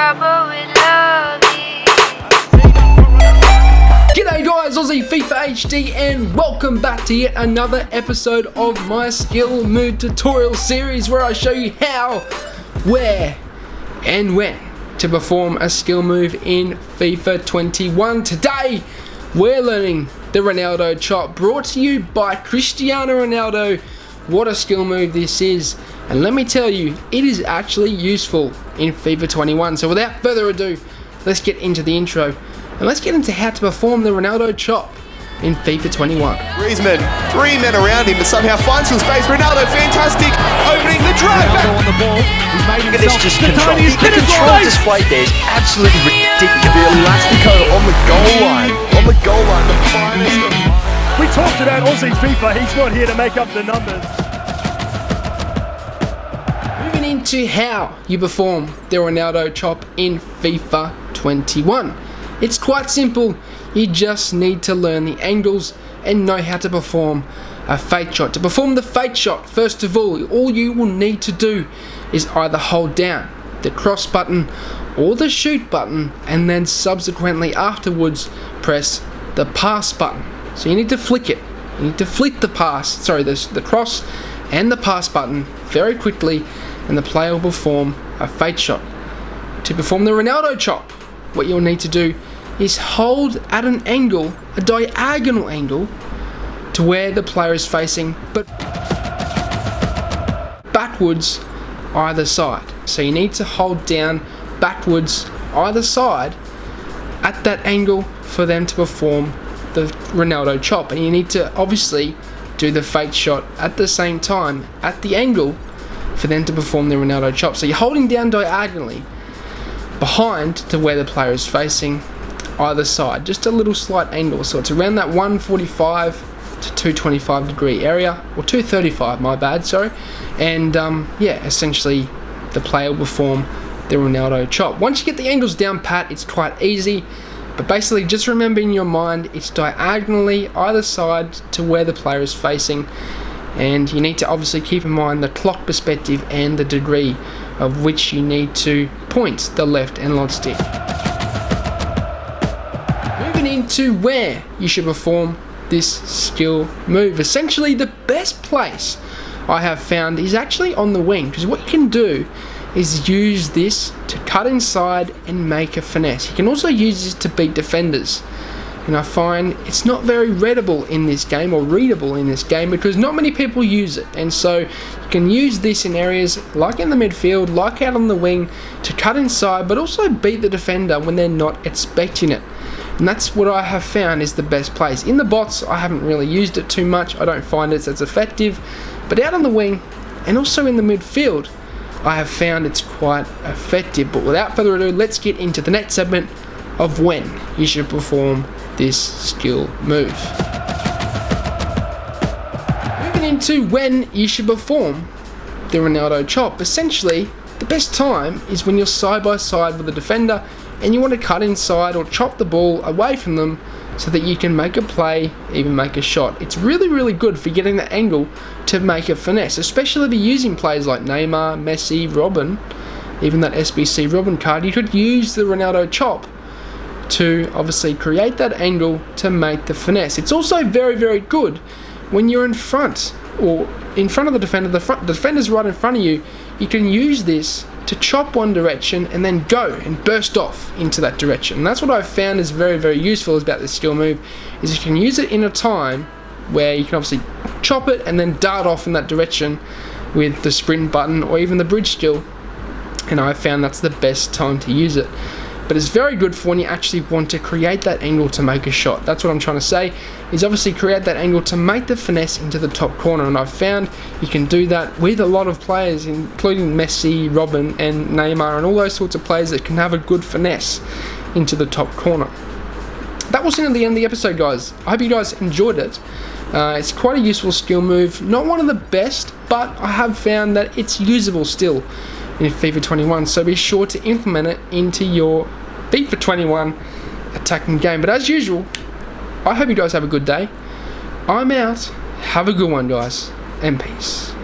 trouble with love. G'day guys, Aussie FIFA HD, and welcome back to yet another episode of my skill move tutorial series where I show you how, where, and when to perform a skill move in FIFA 21. Today, we're learning the Ronaldo Chop, brought to you by Cristiano Ronaldo. What a skill move this is, and let me tell you, it is actually useful in FIFA 21. So without further ado, let's get into the intro. And let's get into how to perform the Ronaldo Chop in FIFA 21. Griezmann, 3 men around him, but somehow finds some space. Ronaldo, fantastic, opening the drive. Ronaldo on the ball. He's made Look at this, just control. The control displayed there is absolutely ridiculous. The Elastico on the goal line. The finest of... We talked about Aussie FIFA. He's not here to make up the numbers. Moving into how you perform the Ronaldo Chop in FIFA 21. It's quite simple. You just need to learn the angles and know how to perform a fake shot. To perform the fake shot, first of all you will need to do is either hold down the cross button or the shoot button, and then subsequently afterwards press the pass button. So you need to flick it. You need to flick the cross and the pass button very quickly, and the player will perform a fake shot. To perform the Ronaldo Chop, what you'll need to do is hold at an angle, a diagonal angle, to where the player is facing, but backwards either side. So you need to hold down backwards either side at that angle for them to perform the Ronaldo Chop. And you need to obviously do the fake shot at the same time at the angle for them to perform the Ronaldo Chop. So you're holding down diagonally behind to where the player is facing either side, just a little slight angle, so it's around that 145 to 225 degree area, or 235, my bad, sorry. And yeah, essentially the player will perform the Ronaldo Chop. Once you get the angles down pat, it's quite easy, but basically just remember in your mind it's diagonally either side to where the player is facing, and you need to obviously keep in mind the clock perspective and the degree of which you need to point the left analog stick. Moving into where you should perform this skill move. Essentially the best place I have found is actually on the wing, because what you can do is use this to cut inside and make a finesse. You can also use this to beat defenders. And I find it's not very readable in this game, or readable in this game, because not many people use it. And so you can use this in areas like in the midfield, like out on the wing, to cut inside, but also beat the defender when they're not expecting it. And that's what I have found is the best place. In the bots, I haven't really used it too much. I don't find it as effective. But out on the wing, and also in the midfield, I have found it's quite effective. But without further ado, let's get into the next segment of when you should perform this skill move. Moving into when you should perform the Ronaldo Chop. Essentially, the best time is when you're side by side with a defender and you want to cut inside or chop the ball away from them so that you can make a play, even make a shot. It's really good for getting the angle to make a finesse, especially if you're using players like Neymar, Messi, Robin, even that SBC Robin card. You could use the Ronaldo Chop to obviously create that angle to make the finesse. It's also very good when you're in front, or in front of the defender, the defender's right in front of you. You can use this to chop one direction and then go and burst off into that direction. And that's what I've found is very useful about this skill move, is you can use it in a time where you can obviously chop it and then dart off in that direction with the sprint button or even the bridge skill. And I've found that's the best time to use it. But it's very good for when you actually want to create that angle to make a shot. That's what I'm trying to say, is obviously create that angle to make the finesse into the top corner. And I've found you can do that with a lot of players, including Messi, Robin and Neymar and all those sorts of players that can have a good finesse into the top corner. That was the end of the episode, guys. I hope you guys enjoyed it. It's quite a useful skill move. Not one of the best, but I have found that it's usable still in FIFA 21, so be sure to implement it into your FIFA 21 attacking game. But as usual, I hope you guys have a good day. I'm out. Have a good one, guys, and peace.